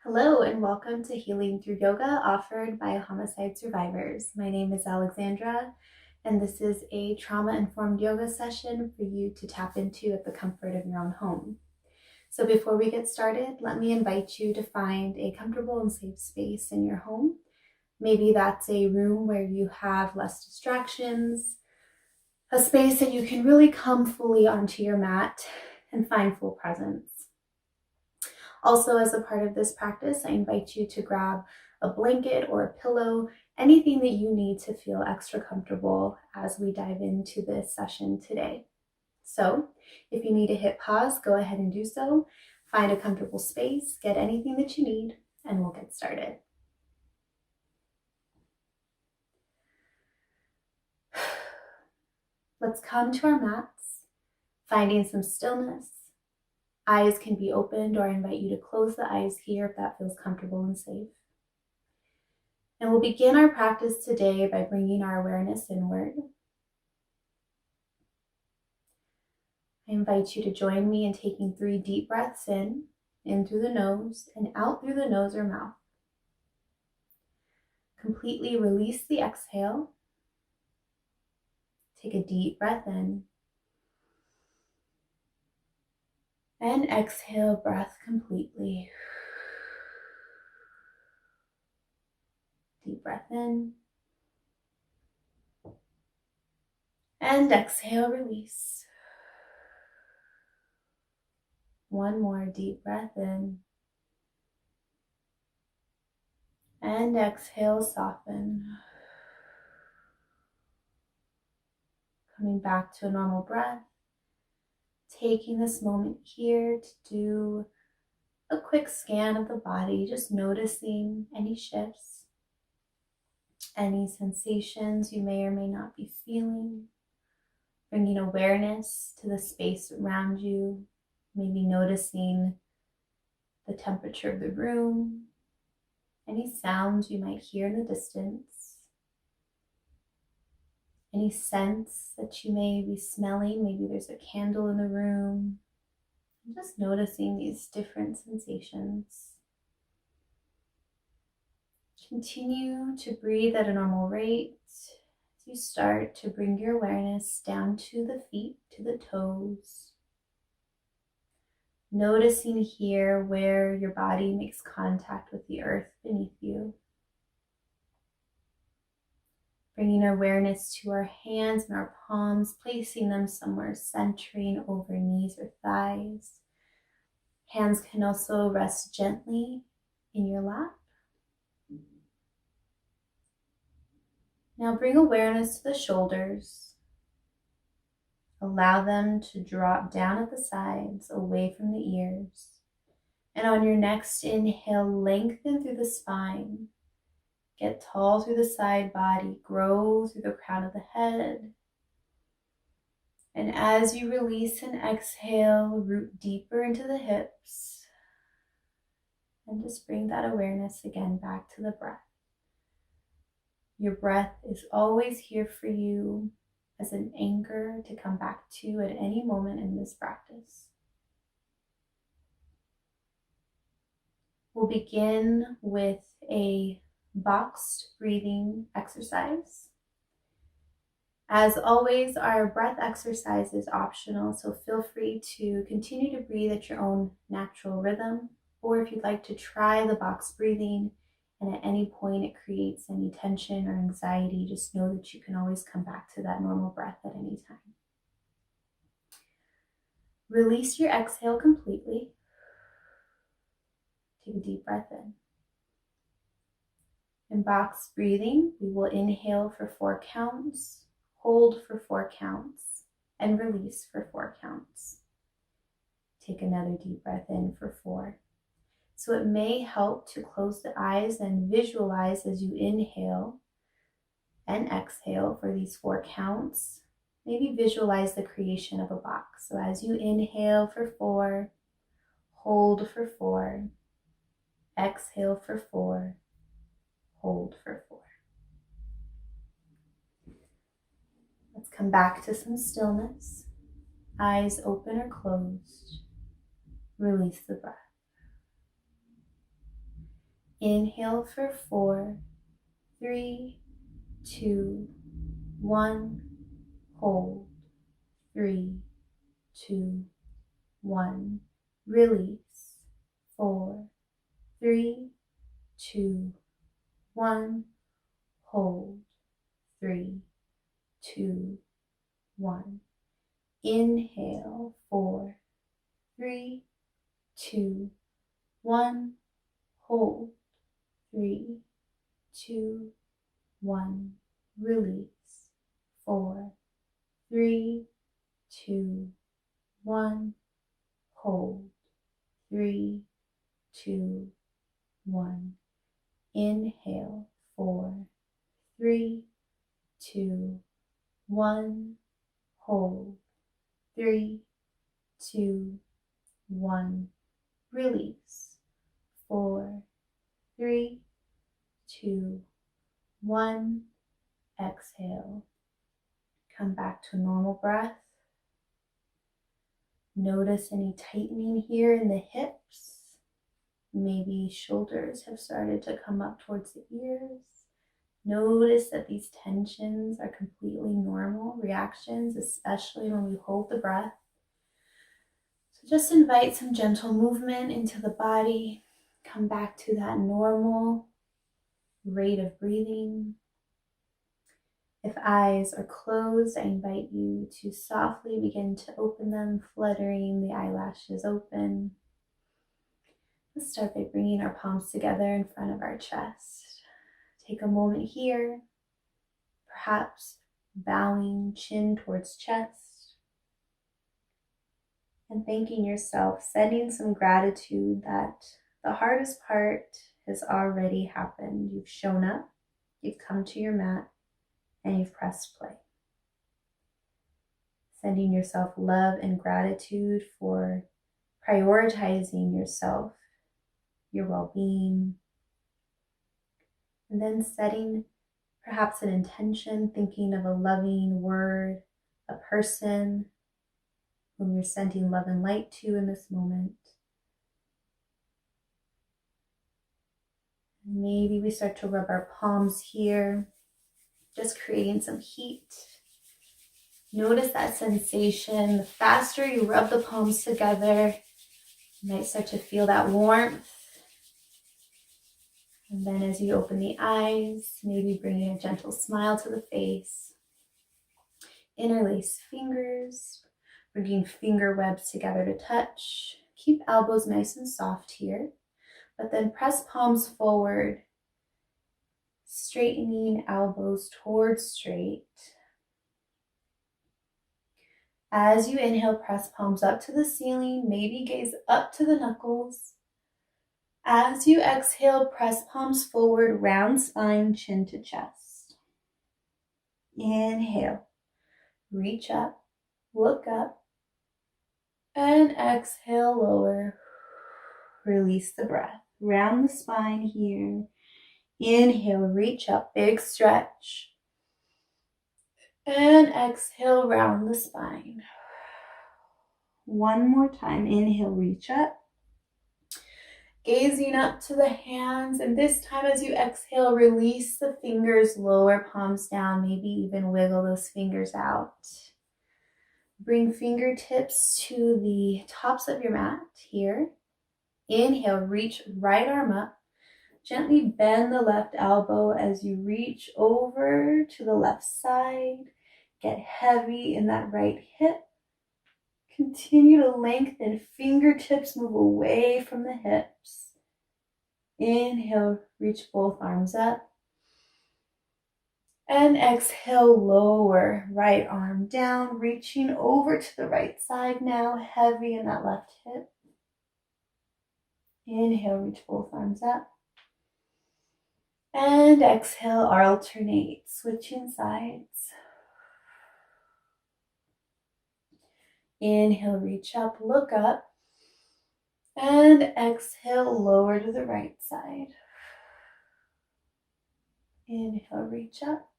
Hello and welcome to Healing Through Yoga offered by Homicide Survivors. My name is Alexandra and this is a trauma-informed yoga session for you to tap into at the comfort of your own home. So before we get started, let me invite you to find a comfortable and safe space in your home. Maybe that's a room where you have less distractions, a space that you can really come fully onto your mat and find full presence. Also, as a part of this practice, I invite you to grab a blanket or a pillow, anything that you need to feel extra comfortable as we dive into this session today. So if you need to hit pause, go ahead and do so. Find a comfortable space, get anything that you need, and we'll get started. Let's come to our mats, finding some stillness. Eyes can be opened, or I invite you to close the eyes here if that feels comfortable and safe. And we'll begin our practice today by bringing our awareness inward. I invite you to join me in taking 3 deep breaths in through the nose and out through the nose or mouth. Completely release the exhale. Take a deep breath in. And exhale, breath completely. Deep breath in. And exhale, release. One more deep breath in. And exhale, soften. Coming back to a normal breath. Taking this moment here to do a quick scan of the body, just noticing any shifts, any sensations you may or may not be feeling, bringing awareness to the space around you, maybe noticing the temperature of the room, any sounds you might hear in the distance, any scents that you may be smelling. Maybe there's a candle in the room. Just noticing these different sensations. Continue to breathe at a normal rate as you start to bring your awareness down to the feet, to the toes. Noticing here where your body makes contact with the earth beneath you. Bringing awareness to our hands and our palms, placing them somewhere centering over knees or thighs. Hands can also rest gently in your lap. Now bring awareness to the shoulders. Allow them to drop down at the sides, away from the ears. And on your next inhale, lengthen through the spine. Get tall through the side body, grow through the crown of the head. And as you release and exhale, root deeper into the hips. And just bring that awareness again back to the breath. Your breath is always here for you as an anchor to come back to at any moment in this practice. We'll begin with a boxed breathing exercise. As always, our breath exercise is optional, so feel free to continue to breathe at your own natural rhythm, or if you'd like to try the box breathing and at any point it creates any tension or anxiety, just know that you can always come back to that normal breath at any time. Release your exhale completely. Take a deep breath in. In box breathing, we will inhale for 4 counts, hold for 4 counts, and release for 4 counts. Take another deep breath in for 4. So it may help to close the eyes and visualize as you inhale and exhale for these 4 counts. Maybe visualize the creation of a box. So as you inhale for 4, hold for 4, exhale for 4, hold for 4. Let's come back to some stillness. Eyes open or closed. Release the breath. Inhale for 4, 3, 2, 1. Hold. 3, 2, 1. Release. 4, 3, 2, 1. Hold. 3, 2, 1. Inhale. 4, 3, 2, 1. Hold. 3, 2, 1. Release. 4, 3, 2, 1. Hold. 3, 2, 1. Inhale. 4, 3, 2, 1. Hold. 3, 2, 1. Release. 4, 3, 2, 1. Exhale. Come back to a normal breath. Notice any tightening here in the hips. Maybe shoulders have started to come up towards the ears. Notice that these tensions are completely normal reactions, especially when we hold the breath. So just invite some gentle movement into the body. Come back to that normal rate of breathing. If eyes are closed, I invite you to softly begin to open them, fluttering the eyelashes open. Let's start by bringing our palms together in front of our chest. Take a moment here, perhaps bowing chin towards chest, and thanking yourself, sending some gratitude that the hardest part has already happened. You've shown up, you've come to your mat, and you've pressed play. Sending yourself love and gratitude for prioritizing yourself, your well-being, and then setting perhaps an intention, thinking of a loving word, a person whom you're sending love and light to in this moment. Maybe we start to rub our palms here, just creating some heat. Notice that sensation. The faster you rub the palms together, you might start to feel that warmth. And then as you open the eyes, maybe bringing a gentle smile to the face. Interlace fingers, bringing finger webs together to touch. Keep elbows nice and soft here, but then press palms forward, straightening elbows towards straight. As you inhale, press palms up to the ceiling, maybe gaze up to the knuckles. As you exhale, press palms forward, round spine, chin to chest. Inhale, reach up, look up, and exhale, lower. Release the breath. Round the spine here. Inhale, reach up, big stretch. And exhale, round the spine. One more time. Inhale, reach up. Gazing up to the hands, and this time as you exhale, release the fingers, lower palms down, maybe even wiggle those fingers out. Bring fingertips to the tops of your mat here. Inhale, reach right arm up. Gently bend the left elbow as you reach over to the left side. Get heavy in that right hip. Continue to lengthen, fingertips move away from the hips. Inhale, reach both arms up. And exhale, lower right arm down, reaching over to the right side now, heavy in that left hip. Inhale, reach both arms up. And exhale, alternate, switching sides. Inhale, reach up, look up. And exhale, lower to the right side. Inhale, reach up.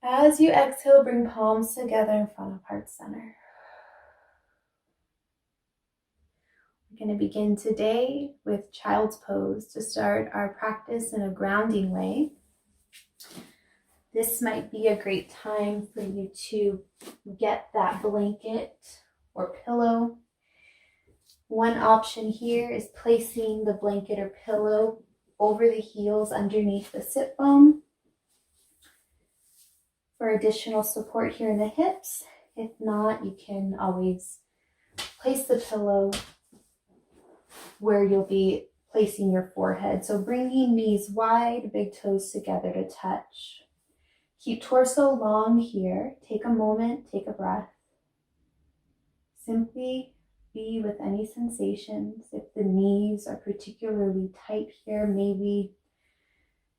As you exhale, bring palms together in front of heart center. We're going to begin today with child's pose to start our practice in a grounding way. This might be a great time for you to get that blanket or pillow. One option here is placing the blanket or pillow over the heels underneath the sit bone for additional support here in the hips. If not, you can always place the pillow where you'll be placing your forehead. So bringing knees wide, big toes together to touch. Keep torso long here. Take a moment, take a breath. Simply be with any sensations. If the knees are particularly tight here, maybe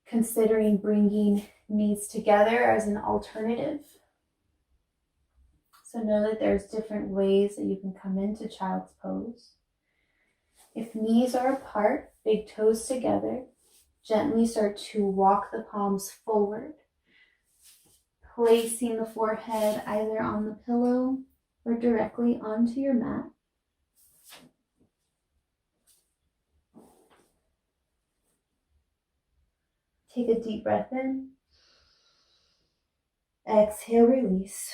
considering bringing knees together as an alternative. So know that there's different ways that you can come into child's pose. If knees are apart, big toes together, gently start to walk the palms forward, placing the forehead either on the pillow or directly onto your mat. Take a deep breath in. Exhale, release.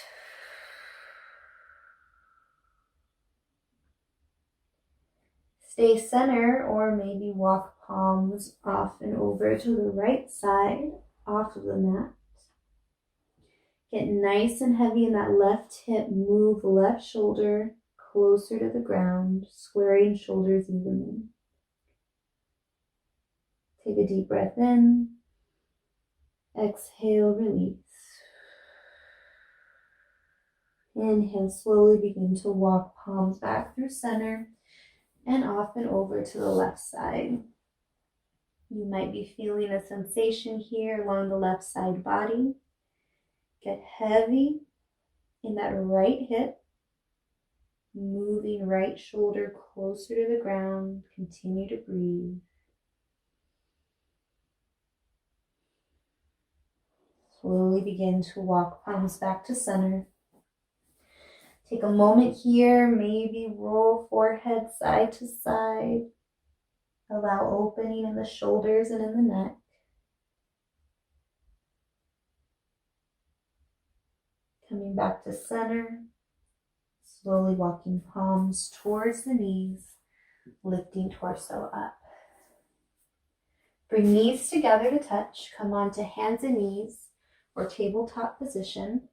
Stay center, or maybe walk palms off and over to the right side off of the mat. Get nice and heavy in that left hip. Move left shoulder closer to the ground, squaring shoulders evenly. Take a deep breath in. Exhale, release. Inhale, slowly begin to walk palms back through center and off and over to the left side. You might be feeling a sensation here along the left side body. Get heavy in that right hip, moving right shoulder closer to the ground. Continue to breathe. Slowly begin to walk palms back to center. Take a moment here, maybe roll forehead side to side. Allow opening in the shoulders and in the neck. Coming back to center, slowly walking palms towards the knees, lifting torso up. Bring knees together to touch. Come onto hands and knees or tabletop position.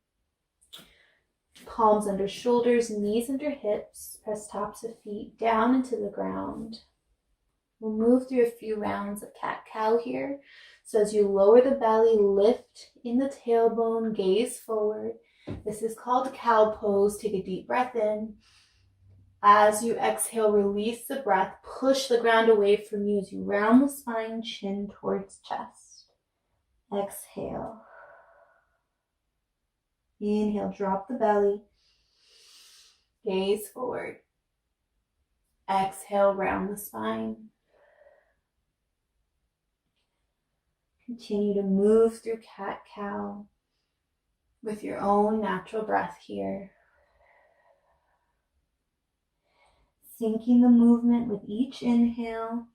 Palms under shoulders, knees under hips. Press tops of feet down into the ground. We'll move through a few rounds of cat-cow here. So as you lower the belly, lift in the tailbone, gaze forward. This is called cow pose. Take a deep breath in. As you exhale, release the breath. Push the ground away from you as you round the spine, chin towards chest. Exhale. Inhale, drop the belly. Gaze forward. Exhale, round the spine. Continue to move through cat-cow with your own natural breath here. Syncing the movement with each inhale.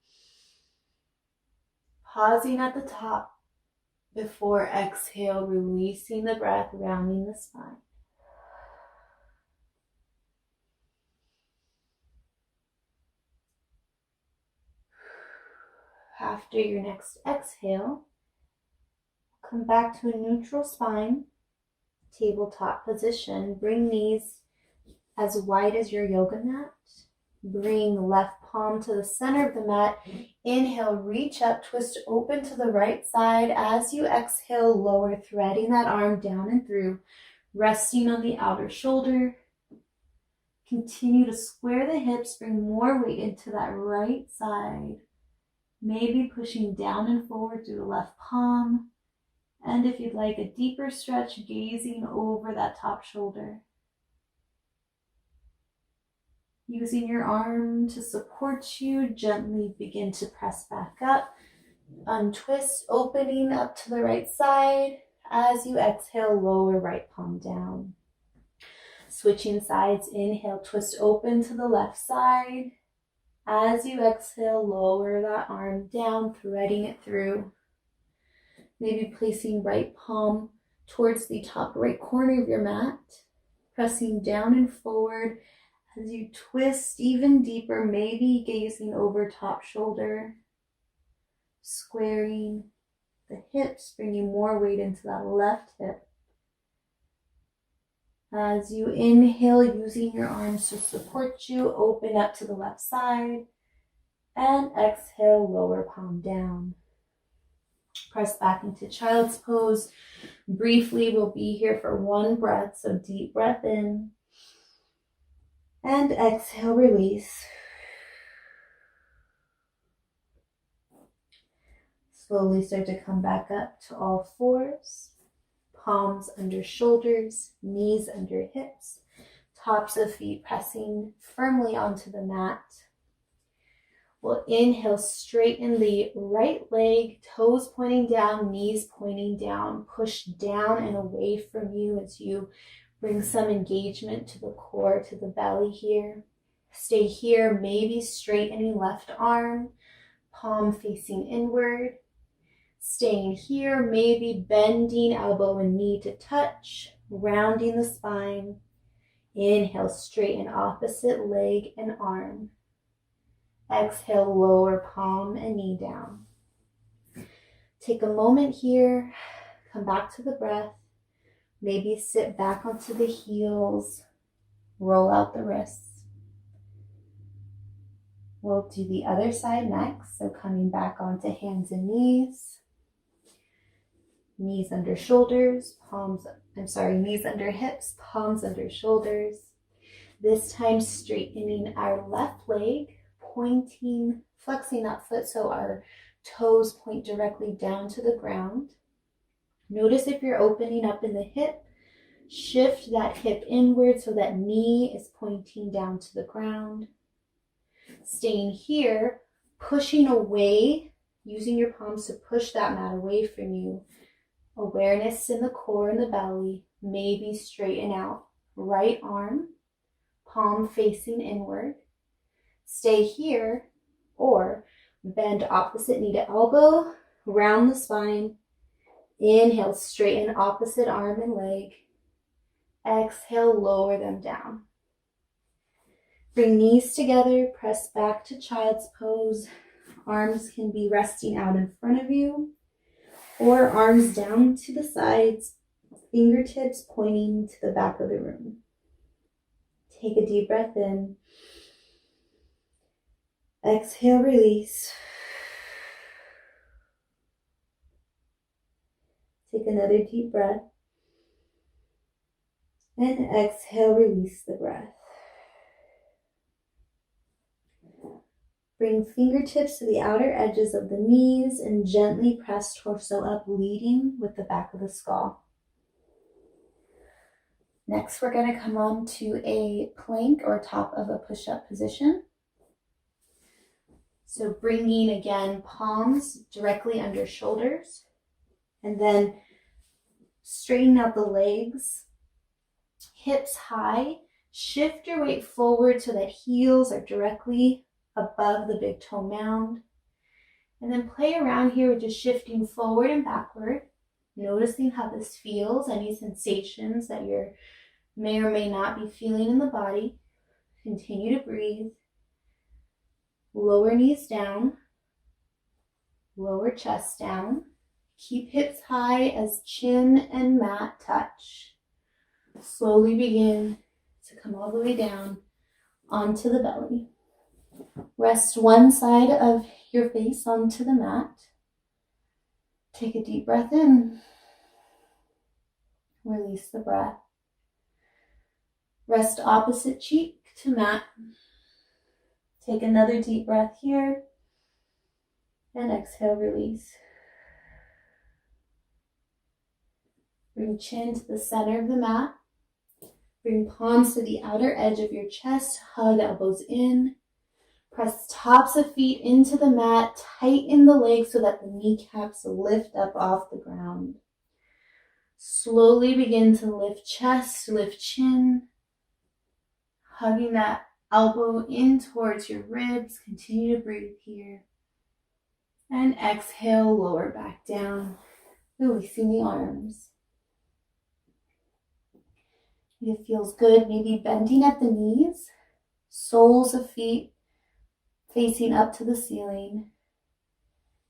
Pausing at the top before exhale, releasing the breath, rounding the spine. After your next exhale, come back to a neutral spine, tabletop position. Bring knees as wide as your yoga mat. Bring left palm to the center of the mat. Inhale, reach up, twist open to the right side. As you exhale, lower, threading that arm down and through, resting on the outer shoulder. Continue to square the hips, bring more weight into that right side. Maybe pushing down and forward through the left palm. And if you'd like a deeper stretch, gazing over that top shoulder. Using your arm to support you, gently begin to press back up. Untwist, opening up to the right side. As you exhale, lower right palm down. Switching sides, inhale, twist open to the left side. As you exhale, lower that arm down, threading it through. Maybe placing right palm towards the top right corner of your mat, pressing down and forward as you twist even deeper, maybe gazing over top shoulder, squaring the hips, bringing more weight into that left hip. As you inhale, using your arms to support you, open up to the left side, and exhale, lower palm down. Press back into child's pose. Briefly, we'll be here for one breath, so deep breath in, and exhale, release. Slowly start to come back up to all fours. Palms under shoulders, knees under hips, tops of feet pressing firmly onto the mat. We'll inhale, straighten the right leg, toes pointing down, knees pointing down. Push down and away from you as you bring some engagement to the core, to the belly here. Stay here, maybe straightening left arm, palm facing inward. Staying here, maybe bending elbow and knee to touch, rounding the spine. Inhale, straighten opposite leg and arm. Exhale, lower palm and knee down. Take a moment here, come back to the breath. Maybe sit back onto the heels, roll out the wrists. We'll do the other side next, so coming back onto hands and knees. Knees under shoulders, knees under hips, palms under shoulders. This time straightening our left leg, pointing, flexing that foot so our toes point directly down to the ground. Notice if you're opening up in the hip, shift that hip inward so that knee is pointing down to the ground. Staying here, pushing away, using your palms to push that mat away from you. Awareness in the core and the belly, maybe straighten out. Right arm, palm facing inward. Stay here or bend opposite knee to elbow, round the spine. Inhale, straighten opposite arm and leg. Exhale, lower them down. Bring knees together, press back to child's pose. Arms can be resting out in front of you, or arms down to the sides, fingertips pointing to the back of the room. Take a deep breath in. Exhale, release. Take another deep breath. And exhale, release the breath. Bring fingertips to the outer edges of the knees and gently press torso up, leading with the back of the skull. Next, we're going to come on to a plank or top of a push-up position. So bringing, again, palms directly under shoulders, and then straighten out the legs, hips high. Shift your weight forward so that heels are directly above the big toe mound. And then play around here with just shifting forward and backward, noticing how this feels, any sensations that you may or may not be feeling in the body. Continue to breathe. Lower knees down, lower chest down. Keep hips high as chin and mat touch. Slowly begin to come all the way down onto the belly. Rest one side of your face onto the mat. Take a deep breath in. Release the breath. Rest opposite cheek to mat. Take another deep breath here. And exhale, release. Bring chin to the center of the mat. Bring palms to the outer edge of your chest. Hug elbows in. Press tops of feet into the mat. Tighten the legs so that the kneecaps lift up off the ground. Slowly begin to lift chest, lift chin. Hugging that elbow in towards your ribs. Continue to breathe here. And exhale, lower back down, releasing the arms. If it feels good, maybe bending at the knees, soles of feet facing up to the ceiling,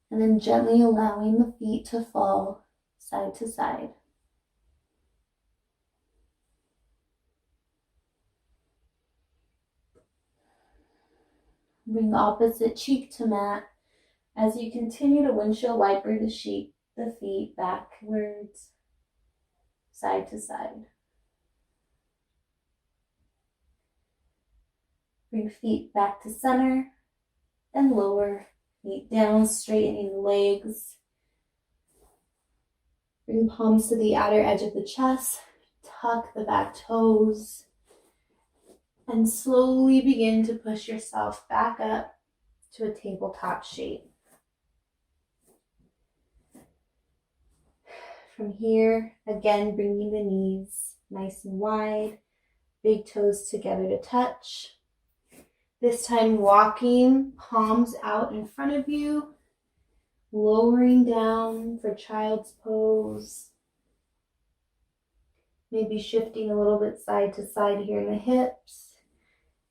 and then gently allowing the feet to fall side to side. Bring the opposite cheek to mat as you continue to windshield wiper the feet backwards, side to side. Bring feet back to center and lower, feet down, straightening the legs. Bring palms to the outer edge of the chest, tuck the back toes, and slowly begin to push yourself back up to a tabletop shape. From here, again, bringing the knees nice and wide, big toes together to touch. This time walking, palms out in front of you, lowering down for child's pose. Maybe shifting a little bit side to side here in the hips.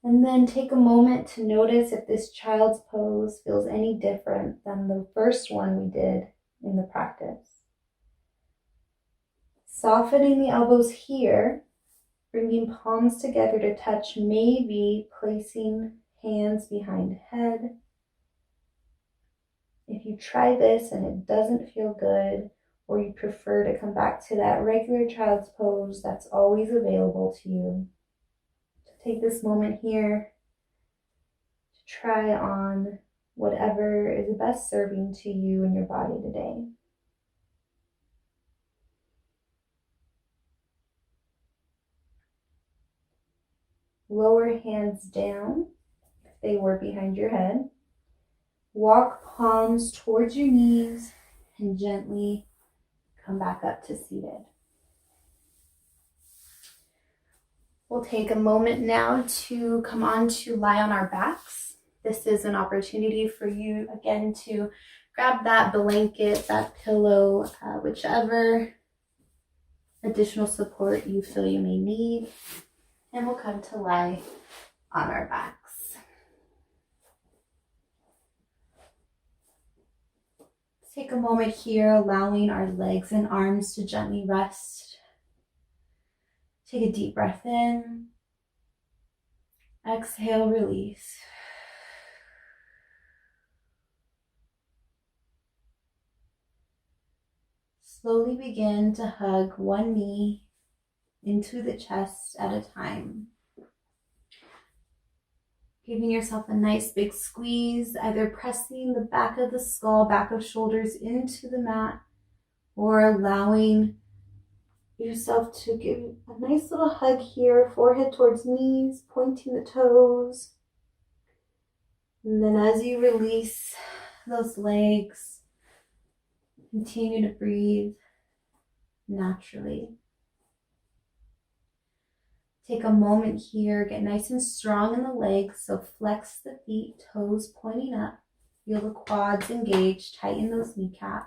And then take a moment to notice if this child's pose feels any different than the first one we did in the practice. Softening the elbows here, bringing palms together to touch, maybe placing hands behind head. If you try this and it doesn't feel good, or you prefer to come back to that regular child's pose, that's always available to you. So take this moment here to try on whatever is best serving to you and your body today. Lower hands down if they were behind your head. Walk palms towards your knees and gently come back up to seated. We'll take a moment now to come on to lie on our backs. This is an opportunity for you again to grab that blanket, that pillow, whichever additional support you feel you may need. And we'll come to lie on our backs. Take a moment here, allowing our legs and arms to gently rest. Take a deep breath in. Exhale, release. Slowly begin to hug one knee into the chest at a time. Giving yourself a nice big squeeze, either pressing the back of the skull, back of shoulders into the mat, or allowing yourself to give a nice little hug here, forehead towards knees, pointing the toes. And then as you release those legs, continue to breathe naturally. Take a moment here, get nice and strong in the legs, so flex the feet, toes pointing up. Feel the quads engaged, tighten those kneecaps.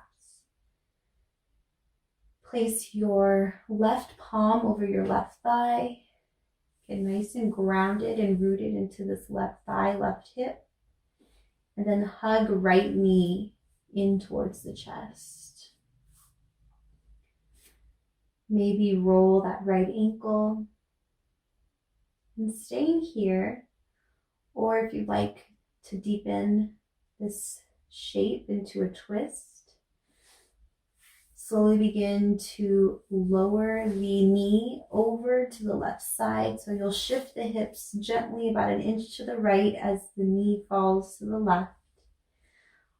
Place your left palm over your left thigh. Get nice and grounded and rooted into this left thigh, left hip. And then hug right knee in towards the chest. Maybe roll that right ankle. And staying here, or if you'd like to deepen this shape into a twist, slowly begin to lower the knee over to the left side. So you'll shift the hips gently about an inch to the right as the knee falls to the left.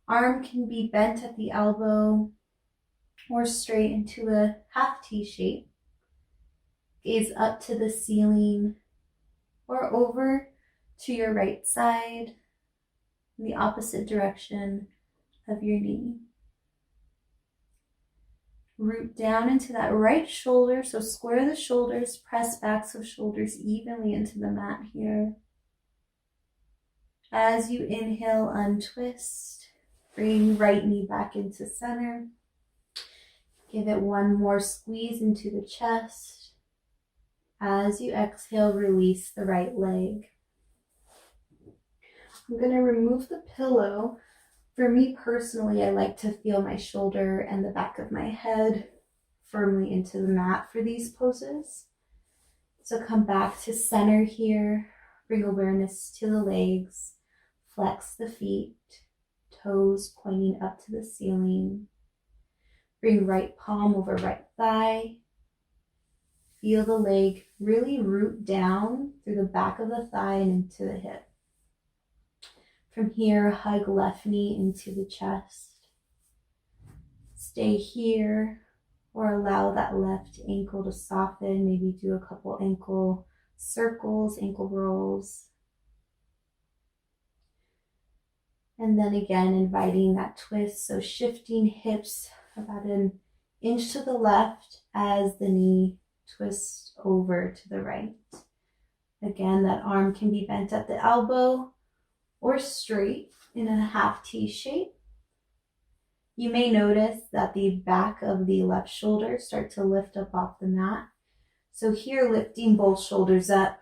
Arm can be bent at the elbow or straight into a half T shape. Gaze up to the ceiling or over to your right side in the opposite direction of your knee. Root down into that right shoulder, so square the shoulders, press backs of shoulders evenly into the mat here. As you inhale, untwist. Bring right knee back into center. Give it one more squeeze into the chest. As you exhale, release the right leg. I'm going to remove the pillow. For me personally, I like to feel my shoulder and the back of my head firmly into the mat for these poses. So come back to center here. Bring awareness to the legs. Flex the feet, toes pointing up to the ceiling. Bring right palm over right thigh. Feel the leg really root down through the back of the thigh and into the hip. From here, hug left knee into the chest. Stay here or allow that left ankle to soften. Maybe do a couple ankle circles, ankle rolls. And then again, inviting that twist. So shifting hips about an inch to the left as the knee twists over to the right. Again, that arm can be bent at the elbow or straight in a half T shape. You may notice that the back of the left shoulder start to lift up off the mat. So here, lifting both shoulders up,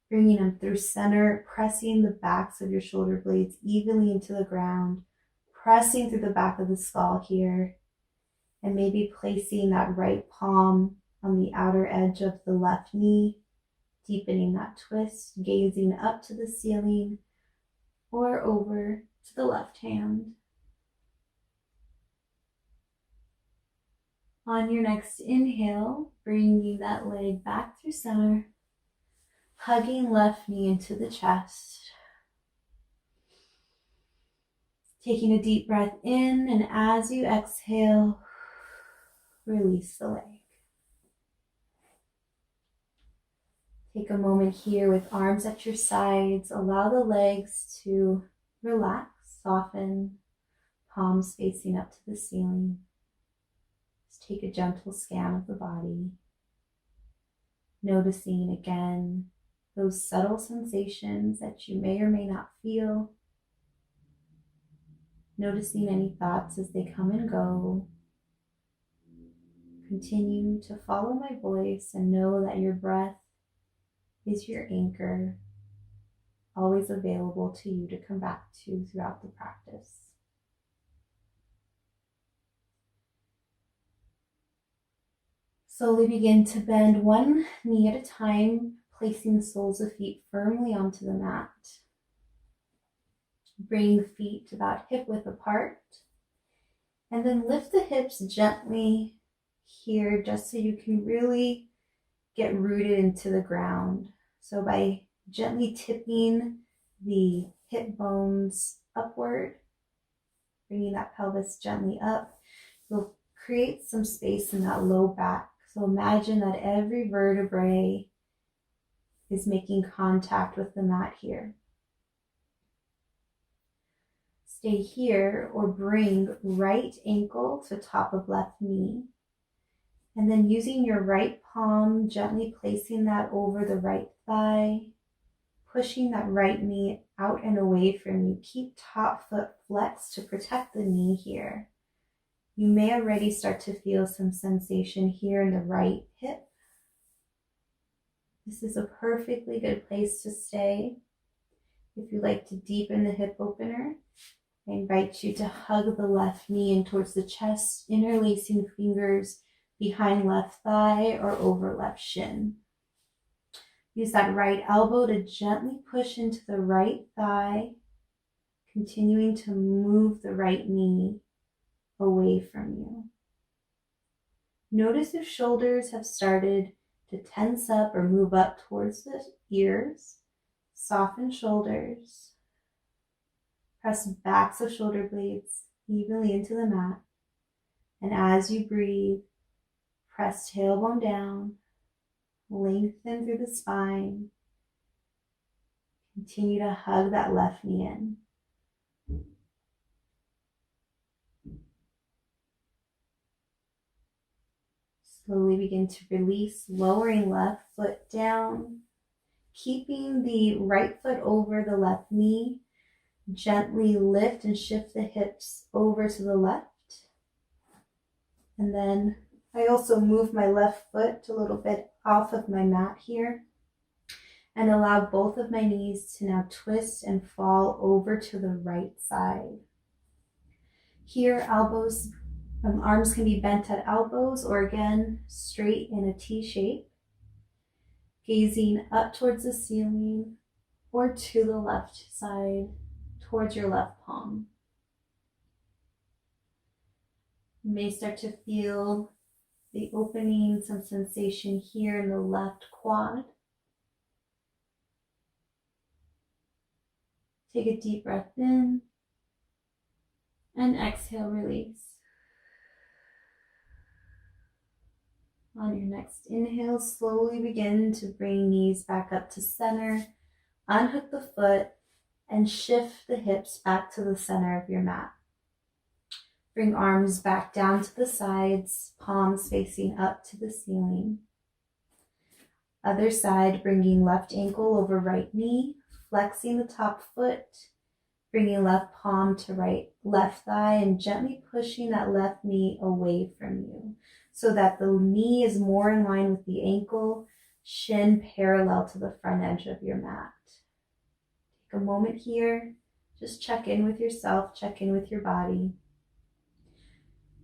bringing them through center, pressing the backs of your shoulder blades evenly into the ground, pressing through the back of the skull here, and maybe placing that right palm on the outer edge of the left knee, deepening that twist, gazing up to the ceiling or over to the left hand. On your next inhale, bringing that leg back through center, hugging left knee into the chest. Taking a deep breath in, and as you exhale, release the leg. Take a moment here with arms at your sides. Allow the legs to relax, soften, palms facing up to the ceiling. Just take a gentle scan of the body. Noticing again those subtle sensations that you may or may not feel. Noticing any thoughts as they come and go. Continue to follow my voice and know that your breath is your anchor, always available to you to come back to throughout the practice. Slowly begin to bend one knee at a time, placing the soles of feet firmly onto the mat. Bring the feet about hip width apart, and then lift the hips gently here just so you can really get rooted into the ground. So by gently tipping the hip bones upward, bringing that pelvis gently up, you'll create some space in that low back. So imagine that every vertebrae is making contact with the mat here. Stay here or bring right ankle to top of left knee. And then using your right palm, gently placing that over the right thigh, pushing that right knee out and away from you. Keep top foot flexed to protect the knee here. You may already start to feel some sensation here in the right hip. This is a perfectly good place to stay. If you like to deepen the hip opener, I invite you to hug the left knee in towards the chest, interlacing fingers behind left thigh or over left shin. Use that right elbow to gently push into the right thigh, continuing to move the right knee away from you. Notice if shoulders have started to tense up or move up towards the ears. Soften shoulders. Press backs of shoulder blades evenly into the mat. And as you breathe, press tailbone down, lengthen through the spine. Continue to hug that left knee in. Slowly begin to release, lowering left foot down. Keeping the right foot over the left knee, gently lift and shift the hips over to the left. And then I also move my left foot a little bit off of my mat here and allow both of my knees to now twist and fall over to the right side. Here, arms can be bent at elbows or again, straight in a T shape, gazing up towards the ceiling or to the left side, towards your left palm. You may start to feel the opening, some sensation here in the left quad. Take a deep breath in and exhale, release. On your next inhale, slowly begin to bring knees back up to center, unhook the foot, and shift the hips back to the center of your mat. Bring arms back down to the sides, palms facing up to the ceiling. Other side, bringing left ankle over right knee, flexing the top foot, bringing left palm to left thigh, and gently pushing that left knee away from you so that the knee is more in line with the ankle, shin parallel to the front edge of your mat. Take a moment here, just check in with yourself, check in with your body.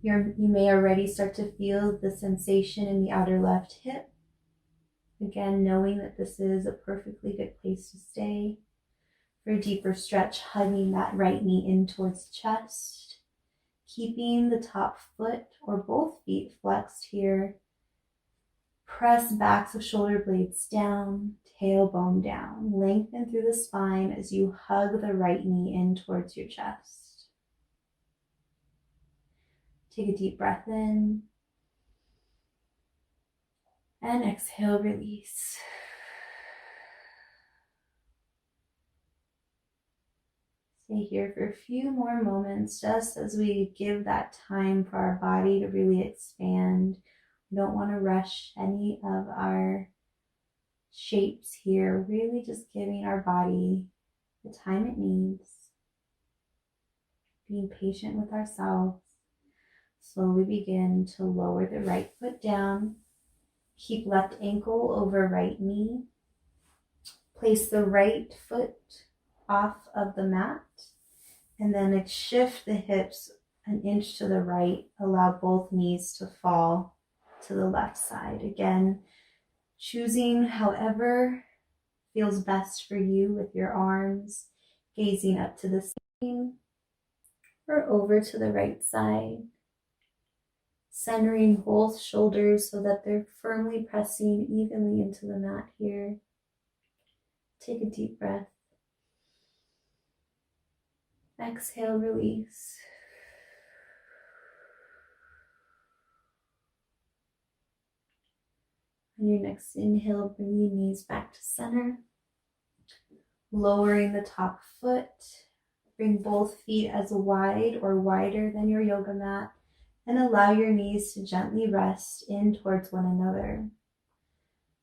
You may already start to feel the sensation in the outer left hip. Again, knowing that this is a perfectly good place to stay. For a deeper stretch, hugging that right knee in towards the chest. Keeping the top foot or both feet flexed here. Press backs of shoulder blades down, tailbone down. Lengthen through the spine as you hug the right knee in towards your chest. Take a deep breath in. And exhale, release. Stay here for a few more moments, just as we give that time for our body to really expand. We don't want to rush any of our shapes here, really just giving our body the time it needs. Being patient with ourselves. Slowly begin to lower the right foot down. Keep left ankle over right knee. Place the right foot off of the mat. And then shift the hips an inch to the right. Allow both knees to fall to the left side. Again, choosing however feels best for you with your arms, gazing up to the ceiling or over to the right side. Centering both shoulders so that they're firmly pressing evenly into the mat here. Take a deep breath. Exhale, release. On your next inhale, bring your knees back to center. Lowering the top foot. Bring both feet as wide or wider than your yoga mat. And allow your knees to gently rest in towards one another.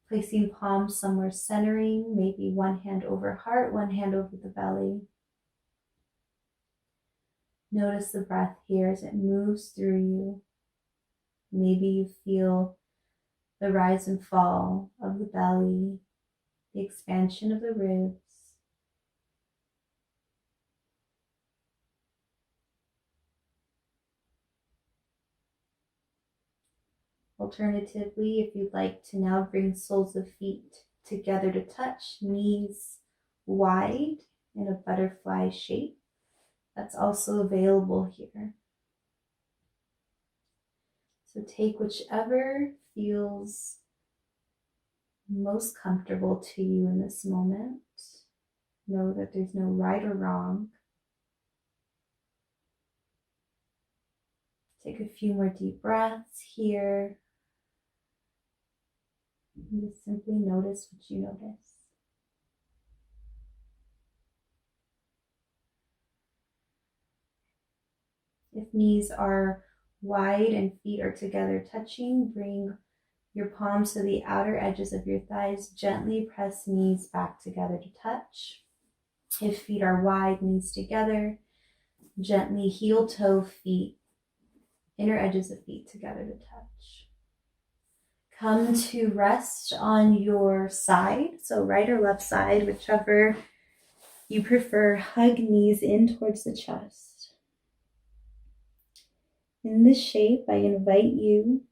Placing palms somewhere centering, maybe one hand over heart, one hand over the belly. Notice the breath here as it moves through you. Maybe you feel the rise and fall of the belly, the expansion of the ribs. Alternatively, if you'd like to now bring soles of feet together to touch, knees wide in a butterfly shape, that's also available here. So take whichever feels most comfortable to you in this moment. Know that there's no right or wrong. Take a few more deep breaths here. And just simply notice what you notice. If knees are wide and feet are together touching, bring Your palms to the outer edges of your thighs. Gently press knees back together to touch. If feet are wide, knees together. Gently heel toe feet, inner edges of feet together to touch. Come to rest on your side, so right or left side, whichever you prefer. Hug knees in towards the chest. In this shape, I invite you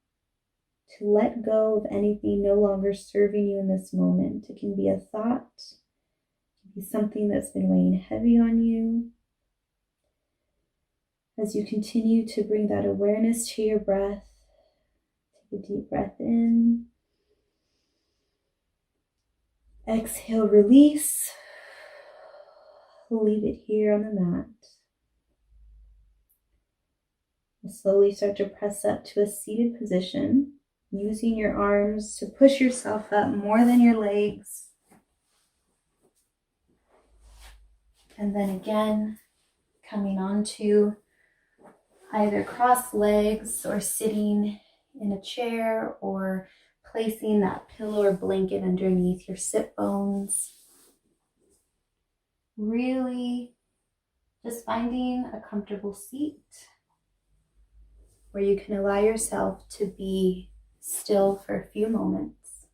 to let go of anything no longer serving you in this moment. It can be a thought, it can be something that's been weighing heavy on you. As you continue to bring that awareness to your breath, take a deep breath in. Exhale, release. Leave it here on the mat. And slowly start to press up to a seated position, using your arms to push yourself up more than your legs. And then again, coming onto either cross legs or sitting in a chair or placing that pillow or blanket underneath your sit bones. Really just finding a comfortable seat where you can allow yourself to be still for a few moments.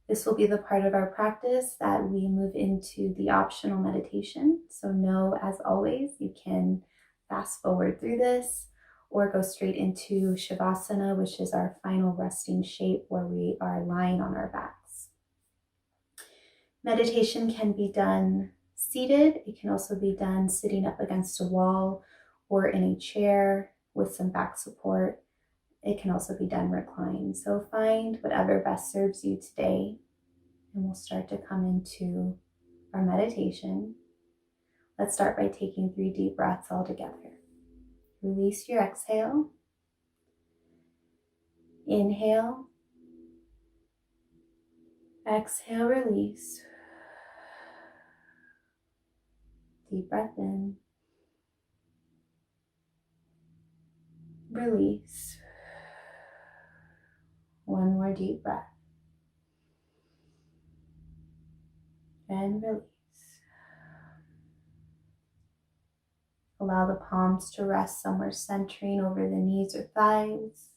This will be the part of our practice that we move into the optional meditation. So know, as always, you can fast forward through this or go straight into Shavasana, which is our final resting shape where we are lying on our backs. Meditation can be done seated. It can also be done sitting up against a wall or in a chair with some back support. It can also be done reclined. So find whatever best serves you today, and we'll start to come into our meditation. Let's start by taking 3 deep breaths all together. Release your exhale. Inhale. Exhale, release. Deep breath in. Release. One more deep breath. And release. Allow the palms to rest somewhere centering over the knees or thighs.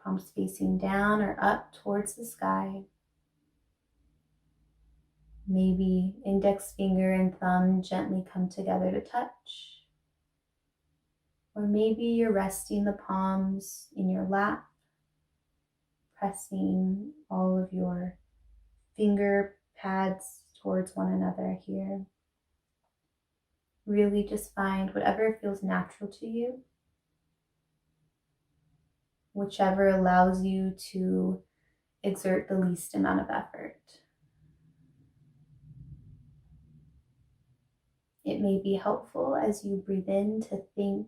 Palms facing down or up towards the sky. Maybe index finger and thumb gently come together to touch. Or maybe you're resting the palms in your lap, pressing all of your finger pads towards one another here. Really just find whatever feels natural to you, whichever allows you to exert the least amount of effort. It may be helpful as you breathe in to think,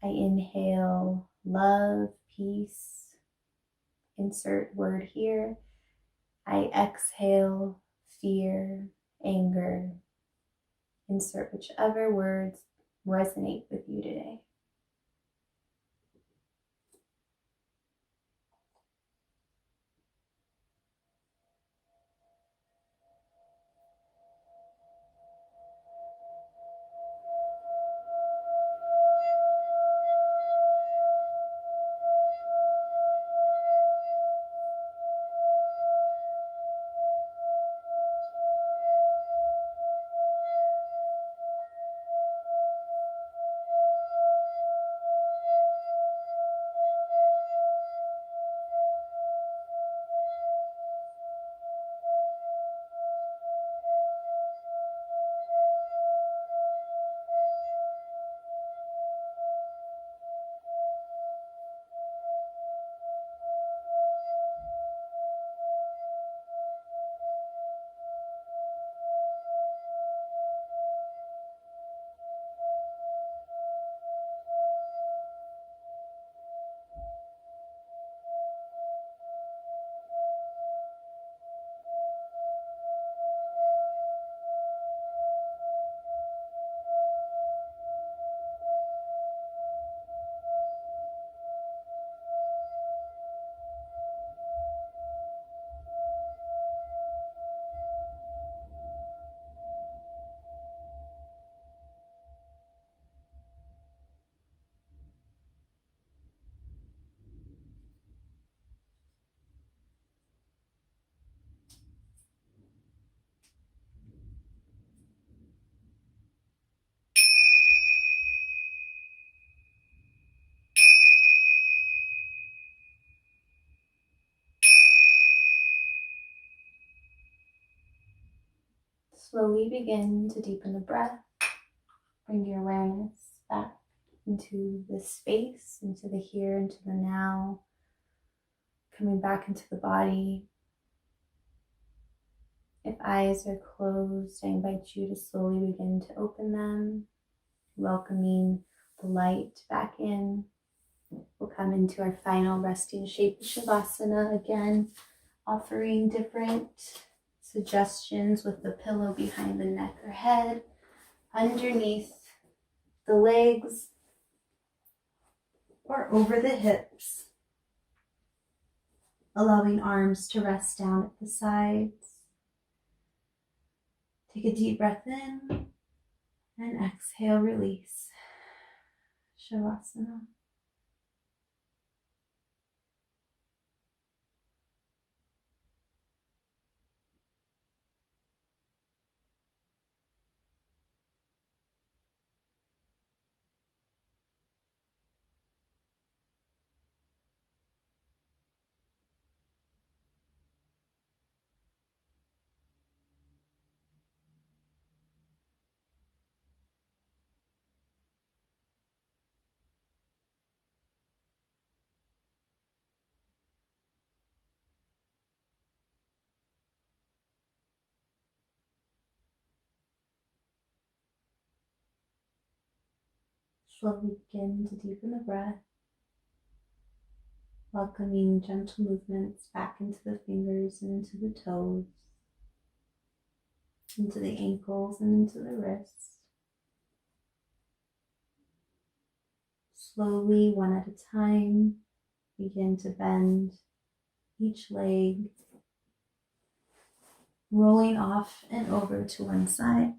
I inhale love, peace, insert word here. I exhale fear, anger, insert whichever words resonate with you today. Slowly begin to deepen the breath. Bring your awareness back into the space, into the here, into the now. Coming back into the body. If eyes are closed, I invite you to slowly begin to open them, welcoming the light back in. We'll come into our final resting shape, Shavasana, again, offering different suggestions with the pillow behind the neck or head, underneath the legs, or over the hips, allowing arms to rest down at the sides. Take a deep breath in and exhale, release. Shavasana. Slowly begin to deepen the breath, welcoming gentle movements back into the fingers and into the toes, into the ankles and into the wrists. Slowly, one at a time, begin to bend each leg, rolling off and over to one side.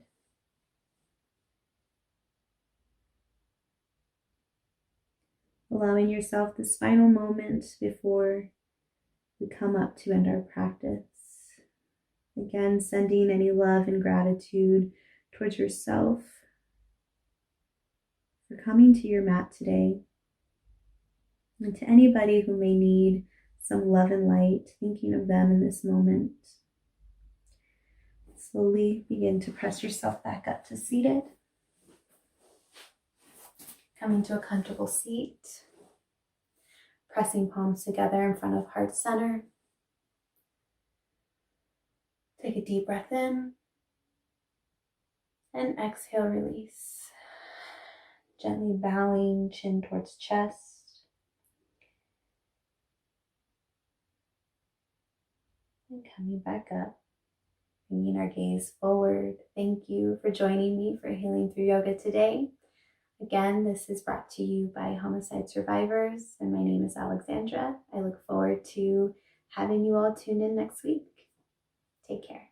Allowing yourself this final moment before we come up to end our practice. Again, sending any love and gratitude towards yourself for coming to your mat today. And to anybody who may need some love and light, thinking of them in this moment. Slowly begin to press yourself back up to seated. Coming to a comfortable seat. Pressing palms together in front of heart center. Take a deep breath in. And exhale, release. Gently bowing, chin towards chest. And coming back up. Bringing our gaze forward. Thank you for joining me for Healing Through Yoga today. Again, this is brought to you by Homicide Survivors, and my name is Alexandra. I look forward to having you all tune in next week. Take care.